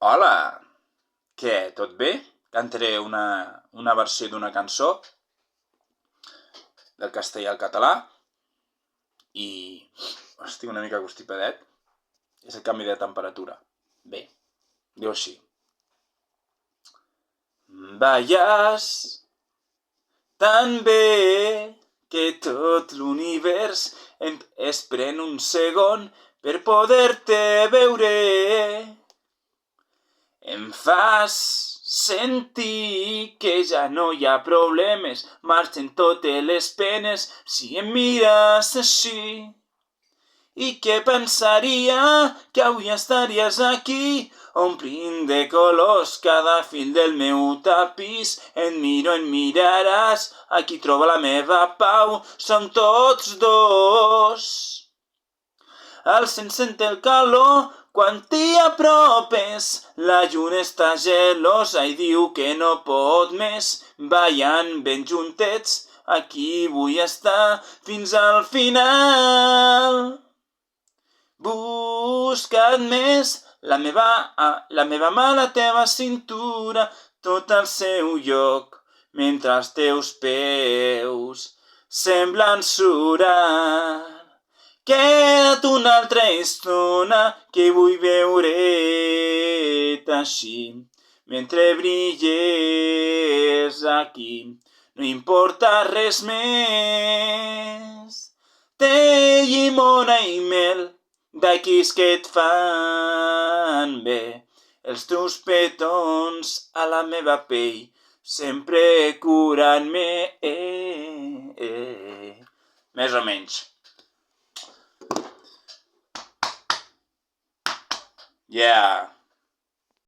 Hola! Què, tot bé? Cantaré una versió d'una cançó del castellà al català i estic una mica constipadet. És el canvi de temperatura. Bé, diu així. Veies tan bé que tot l'univers es pren un segon per poder-te veure. Em fas sentir que ja no hi ha problemes, marxen totes les penes si em mires així. I què pensaria que avui estaries aquí, omplint de colors cada fil del meu tapís. Et miro, em miraràs, aquí trobo la meva pau, som tots dos. El sent el calor quan t'hi apropes, la lluna està gelosa i diu que no pot més. Ballant ben juntets, aquí vull estar fins al final. Busca't més, la meva mà a la teva cintura, tot al seu lloc, mentre els teus peus semblen surar. Queda't una altra estona que vull veure't així. Mentre brilles aquí, no importa res més. Té llimona i mel, d'aquís que et fan bé. Els teus petons a la meva pell, sempre curant-me. Més o menys. Yeah.